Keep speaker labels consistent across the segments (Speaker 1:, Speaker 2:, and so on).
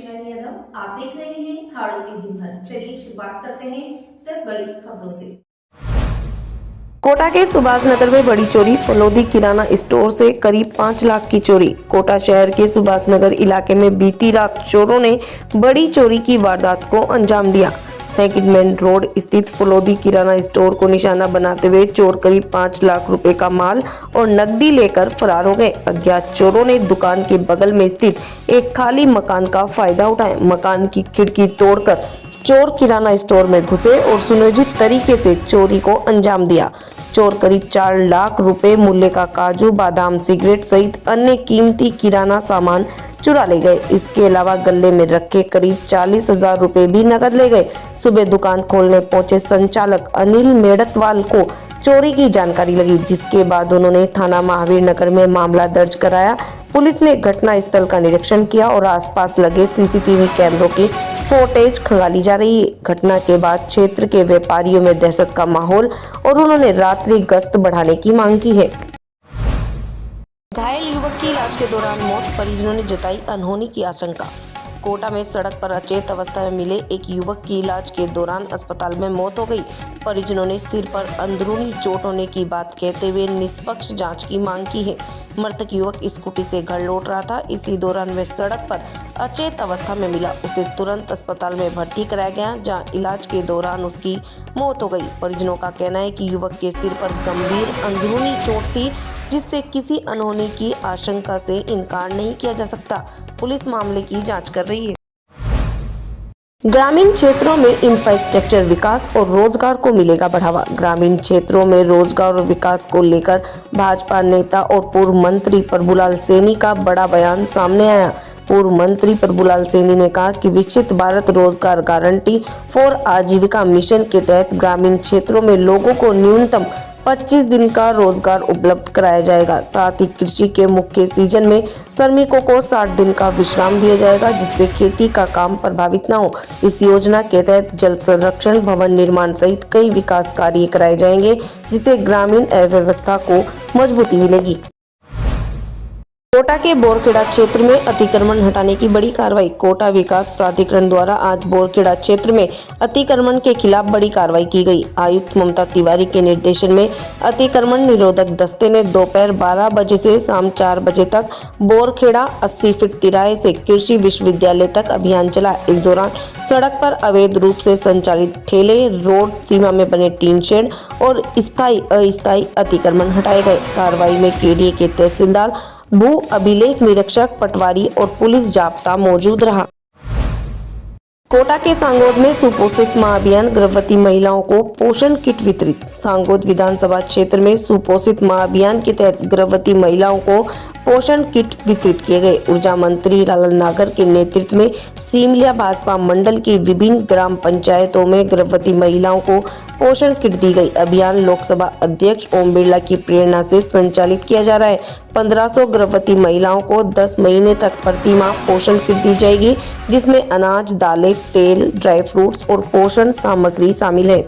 Speaker 1: शैली यादव। आप देख रहे हैं हाड़ों की दिन भर। चलिए शुरुआत करते हैं 10 बड़ी खबरों से।
Speaker 2: कोटा के सुभाष नगर में बड़ी चोरी। फलोदी किराना स्टोर से करीब 5 लाख की चोरी। कोटा शहर के सुभाष नगर इलाके में बीती रात चोरों ने बड़ी चोरी की वारदात को अंजाम दिया। सेकंड मेन रोड स्थित फलोदी किराना स्टोर को निशाना बनाते हुए चोर करीब 5 लाख रुपए का माल और नकदी लेकर फरार हो गए। अज्ञात चोरों ने दुकान के बगल में स्थित एक खाली मकान का फायदा उठाया। मकान की खिड़की तोड़कर चोर किराना स्टोर में घुसे और सुनियोजित तरीके से चोरी को अंजाम दिया। चोर करीब 4 लाख रुपए मूल्य का काजू बादाम सिगरेट सहित अन्य कीमती किराना सामान चुरा ले गए। इसके अलावा गले में रखे करीब 40,000 रुपए भी नकद ले गए। सुबह दुकान खोलने पहुंचे संचालक अनिल मेड़तवाल को चोरी की जानकारी लगी, जिसके बाद उन्होंने थाना महावीर नगर में मामला दर्ज कराया। पुलिस ने घटना स्थल का निरीक्षण किया और आसपास लगे सीसीटीवी कैमरों की फुटेज खंगाली जा रही है। घटना के बाद क्षेत्र के व्यापारियों में दहशत का माहौल और उन्होंने रात्रि गश्त बढ़ाने की मांग की है। घायल युवक की इलाज के दौरान मौत, परिजनों ने जताई अनहोनी की आशंका। कोटा में सड़क पर अचेत अवस्था में मिले एक युवक की इलाज के दौरान अस्पताल में मौत हो गई। परिजनों ने सिर पर अंदरूनी चोट होने की बात कहते हुए निष्पक्ष जांच की मांग की है। मृतक युवक स्कूटी से घर लौट रहा था। इसी दौरान वह सड़क पर अचेत अवस्था में मिला। उसे तुरंत अस्पताल में भर्ती कराया गया, जहां इलाज के दौरान उसकी मौत हो गई। परिजनों का कहना है कि युवक के सिर पर गंभीर अंदरूनी चोट थी, जिससे किसी अनहोनी की आशंका से इनकार नहीं किया जा सकता। पुलिस मामले की जांच कर रही है। ग्रामीण क्षेत्रों में इंफ्रास्ट्रक्चर विकास और रोजगार को मिलेगा बढ़ावा। ग्रामीण क्षेत्रों में रोजगार और विकास को लेकर भाजपा नेता और पूर्व मंत्री प्रभुलाल सैनी का बड़ा बयान सामने आया। पूर्व मंत्री प्रभुलाल सैनी ने कहा कि विकसित भारत रोजगार गारंटी फॉर आजीविका मिशन के तहत ग्रामीण क्षेत्रों में लोगों को न्यूनतम 25 दिन का रोजगार उपलब्ध कराया जाएगा। साथ ही कृषि के मुख्य सीजन में श्रमिकों को 60 दिन का विश्राम दिया जाएगा, जिससे खेती का काम प्रभावित न हो। इस योजना के तहत जल संरक्षण, भवन निर्माण सहित कई विकास कार्य कराए जाएंगे, जिससे ग्रामीण अर्थव्यवस्था को मजबूती मिलेगी। कोटा के बोरखेड़ा क्षेत्र में अतिक्रमण हटाने की बड़ी कार्रवाई। कोटा विकास प्राधिकरण द्वारा आज बोरखेड़ा क्षेत्र में अतिक्रमण के खिलाफ बड़ी कार्रवाई की गई। आयुक्त ममता तिवारी के निर्देशन में अतिक्रमण निरोधक दस्ते ने दोपहर 12 बजे से शाम 4 बजे तक बोरखेड़ा 80 फीट तिराहे से कृषि विश्वविद्यालय तक अभियान चलाया। इस दौरान सड़क पर अवैध रूप से संचालित ठेले, रोड सीमा में बने टीन शेड और स्थायी अस्थायी अतिक्रमण हटाए गए। कार्रवाई में केडीए के तहसीलदार, भू अभिलेख निरीक्षक, पटवारी और पुलिस जाब्ता मौजूद रहा। कोटा के सांगोद में सुपोषित मां अभियान, गर्भवती महिलाओं को पोषण किट वितरित। सांगोद विधानसभा क्षेत्र में सुपोषित मां अभियान के तहत गर्भवती महिलाओं को पोषण किट वितरित किए गए। ऊर्जा मंत्री लाल नागर के नेतृत्व में सीमलिया भाजपा मंडल की विभिन्न ग्राम पंचायतों में गर्भवती महिलाओं को पोषण किट दी गई। अभियान लोकसभा अध्यक्ष ओम बिरला की प्रेरणा से संचालित किया जा रहा है। 1500 गर्भवती महिलाओं को 10 महीने तक प्रति माह पोषण किट दी जाएगी, जिसमें अनाज, दालें, तेल, ड्राई फ्रूट्स और पोषण सामग्री शामिल है।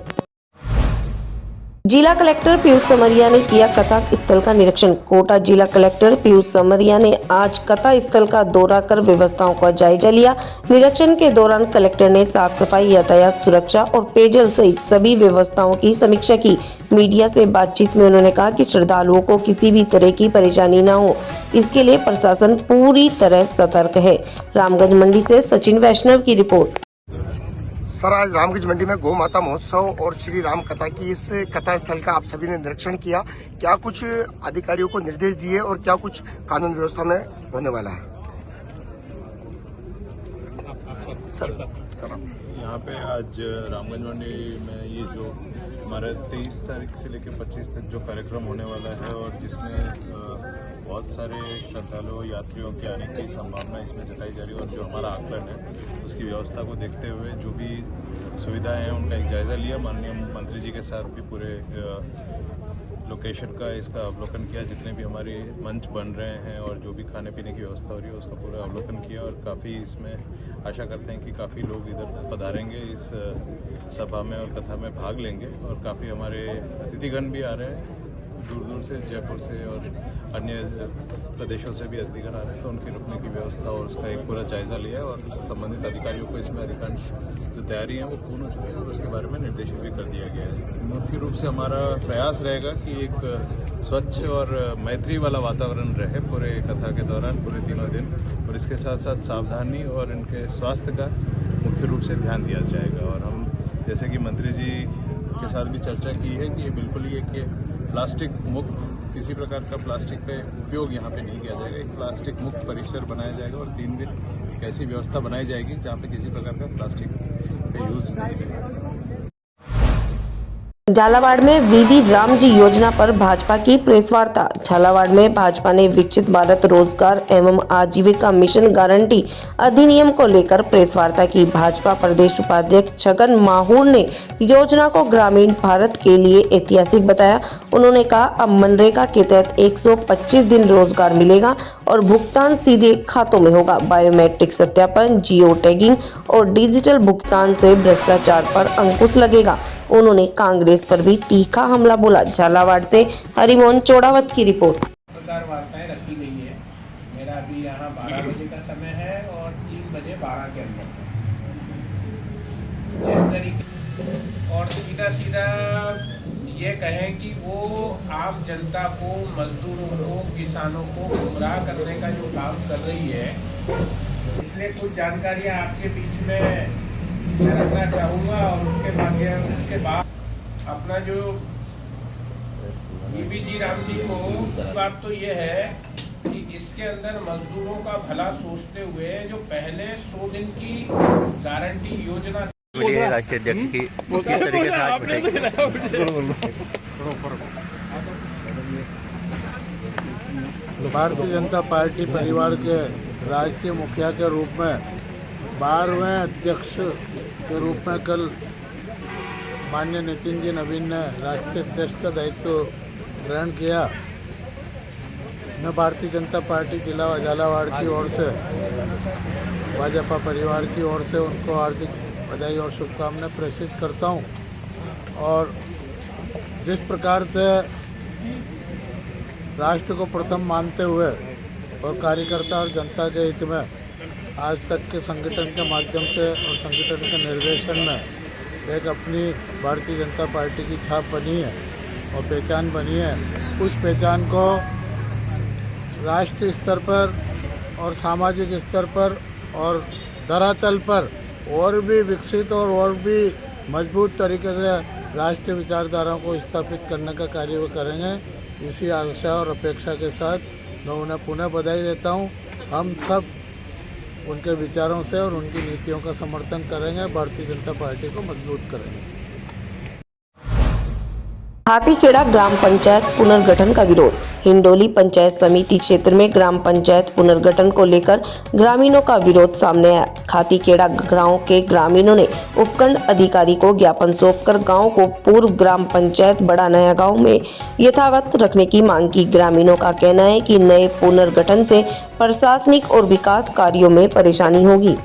Speaker 2: जिला कलेक्टर पीयूष समरिया ने किया कथा स्थल का निरीक्षण। कोटा जिला कलेक्टर पीयूष समरिया ने आज कथा स्थल का दौरा कर व्यवस्थाओं का जायजा लिया। निरीक्षण के दौरान कलेक्टर ने साफ सफाई, यातायात सुरक्षा और पेयजल सहित सभी व्यवस्थाओं की समीक्षा की। मीडिया से बातचीत में उन्होंने कहा कि श्रद्धालुओं को किसी भी तरह की परेशानी न हो, इसके लिए प्रशासन पूरी तरह सतर्क है। रामगंज मंडी से सचिन वैष्णव की रिपोर्ट।
Speaker 3: सर, आज रामगंज मंडी में गौ माता महोत्सव और श्री राम कथा की इस कथा स्थल का आप सभी ने निरीक्षण किया। क्या कुछ अधिकारियों को निर्देश दिए और क्या कुछ कानून व्यवस्था में होने वाला है? सर
Speaker 4: यहाँ पे आज रामगंज मंडी में ये जो हमारे 23 तारीख से लेकर 25 तक जो कार्यक्रम होने वाला है और जिसमें बहुत सारे श्रद्धालुओं, यात्रियों के आने की संभावना इसमें जताई जा रही है और जो हमारा आकलन है उसकी व्यवस्था को देखते हुए जो भी सुविधाएं हैं उनका एक जायजा लिया। माननीय मंत्री जी के साथ भी पूरे लोकेशन का इसका अवलोकन किया। जितने भी हमारे मंच बन रहे हैं और जो भी खाने पीने की व्यवस्था हो रही है उसका पूरा अवलोकन किया और काफ़ी इसमें आशा करते हैं कि काफ़ी लोग इधर पधारेंगे, इस सभा में और कथा में भाग लेंगे और काफ़ी हमारे अतिथिगण भी आ रहे हैं दूर दूर से, जयपुर से और अन्य प्रदेशों से भी अधिकारी आ रहे हैं, तो उनकी रुकने की व्यवस्था और उसका एक पूरा जायजा लिया और संबंधित अधिकारियों को इसमें अधिकांश जो तैयारी है वो पूर्ण हो चुकी है और उसके बारे में निर्देशित भी कर दिया गया है। मुख्य रूप से हमारा प्रयास रहेगा कि एक स्वच्छ और मैत्री वाला वातावरण रहे पूरे कथा के दौरान, पूरे तीनों दिन, और इसके साथ साथ सावधानी और इनके स्वास्थ्य का मुख्य रूप से ध्यान दिया जाएगा। और हम जैसे कि मंत्री जी के साथ भी चर्चा की है कि ये बिल्कुल ही एक प्लास्टिक मुक्त, किसी प्रकार का प्लास्टिक पे उपयोग यहाँ पे नहीं किया जाएगा, एक प्लास्टिक मुक्त परिसर बनाया जाएगा और 3 दिन एक ऐसी व्यवस्था बनाई जाएगी जहाँ पे किसी प्रकार का प्लास्टिक का यूज नहीं रहेगा।
Speaker 2: झालावाड़ में वीवी राम जी योजना पर भाजपा की प्रेस वार्ता। झालावाड़ में भाजपा ने विकसित भारत रोजगार एवं आजीविका मिशन गारंटी अधिनियम को लेकर प्रेस वार्ता की। भाजपा प्रदेश उपाध्यक्ष छगन माहूर ने योजना को ग्रामीण भारत के लिए ऐतिहासिक बताया। उन्होंने कहा, अब मनरेगा के तहत 125 दिन रोजगार मिलेगा और भुगतान सीधे खातों में होगा। बायोमेट्रिक सत्यापन, जियो टैगिंग और डिजिटल भुगतान से भ्रष्टाचार पर अंकुश लगेगा। उन्होंने कांग्रेस पर भी तीखा हमला बोला। झालावाड़ से हरिमोहन चौड़ावत की रिपोर्ट।
Speaker 5: प्रकार वार्ताएं रखी गई है। मेरा अभी यहाँ 12 बजे का समय है और 3 बजे 12 के अंदर इस तरीके और सीधा ये कहें कि वो आम जनता को, मजदूरों को, किसानों को गुमराह करने का जो काम कर रही है, इसलिए कुछ जानकारियाँ आपके बीच में मैं रखना चाहूँगा और उसके बाद अपना जो वीवी जी राम जी को बात तो ये है कि इसके अंदर मजदूरों का भला सोचते हुए जो पहले 100 दिन की गारंटी योजना
Speaker 6: राष्ट्रीय अध्यक्ष की किस तरीके से आज
Speaker 7: भारतीय जनता पार्टी परिवार के राष्ट्रीय मुखिया के रूप में 12वें अध्यक्ष के रूप में कल माननीय नितिन जी नवीन ने राष्ट्रीय अध्यक्ष का दायित्व ग्रहण किया। मैं भारतीय जनता पार्टी जिला झालावाड़ की ओर से, भाजपा परिवार की ओर से उनको हार्दिक बधाई और शुभकामनाएं प्रेषित करता हूं। और जिस प्रकार से राष्ट्र को प्रथम मानते हुए और कार्यकर्ता और जनता के हित में आज तक के संगठन के माध्यम से और संगठन के निर्देशन में एक अपनी भारतीय जनता पार्टी की छाप बनी है और पहचान बनी है, उस पहचान को राष्ट्रीय स्तर पर और सामाजिक स्तर पर और धरातल पर और भी विकसित और भी मजबूत तरीके से राष्ट्रीय विचारधाराओं को स्थापित करने का कार्य वो करेंगे। इसी आशा और अपेक्षा के साथ मैं उन्हें पुनः बधाई देता हूँ। हम सब उनके विचारों से और उनकी नीतियों का समर्थन करेंगे, भारतीय जनता पार्टी को मजबूत करेंगे।
Speaker 2: हाथीखेड़ा ग्राम पंचायत पुनर्गठन का विरोध। हिंडोली पंचायत समिति क्षेत्र में ग्राम पंचायत पुनर्गठन को लेकर ग्रामीणों का विरोध सामने आया। हाथीखेड़ा गांव के ग्रामीणों ने उपखंड अधिकारी को ज्ञापन सौंपकर गांव को पूर्व ग्राम पंचायत बड़ा नया गांव में यथावत रखने की मांग की। ग्रामीणों का कहना है कि नए पुनर्गठन से प्रशासनिक और विकास कार्यों में परेशानी होगी।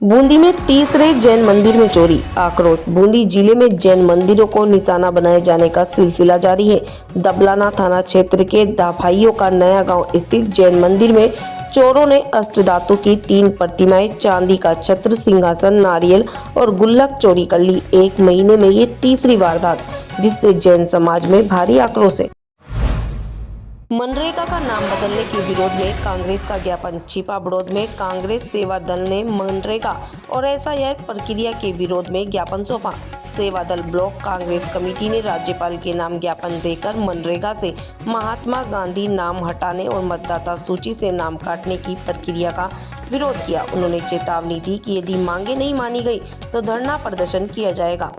Speaker 2: बूंदी में तीसरे जैन मंदिर में चोरी, आक्रोश। बूंदी जिले में जैन मंदिरों को निशाना बनाए जाने का सिलसिला जारी है। दबलाना थाना क्षेत्र के दाभाइयों का नया गांव स्थित जैन मंदिर में चोरों ने अष्टधातु की 3 प्रतिमाएं, चांदी का छत्र, सिंहासन, नारियल और गुल्लक चोरी कर ली। 1 महीने में ये तीसरी वारदात, जिससे जैन समाज में भारी आक्रोश है। मनरेगा का नाम बदलने के विरोध में कांग्रेस का ज्ञापन। छिपा बड़ौद में कांग्रेस सेवा दल ने मनरेगा और एसआईआर प्रक्रिया के विरोध में ज्ञापन सौंपा। सेवा दल ब्लॉक कांग्रेस कमेटी ने राज्यपाल के नाम ज्ञापन देकर मनरेगा से महात्मा गांधी नाम हटाने और मतदाता सूची से नाम काटने की प्रक्रिया का विरोध किया। उन्होंने चेतावनी दी कि यदि मांगे नहीं मानी गई तो धरना प्रदर्शन किया जाएगा।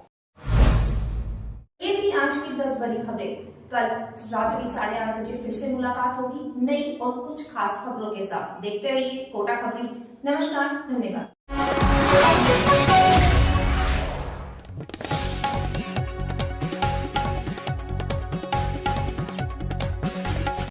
Speaker 1: ये थी आज की 10 बड़ी खबरें। कल रात्रि 8:30 बजे फिर से मुलाकात होगी नई और कुछ खास खबरों के साथ। देखते रहिए कोटा खबरी। नमस्कार, धन्यवाद।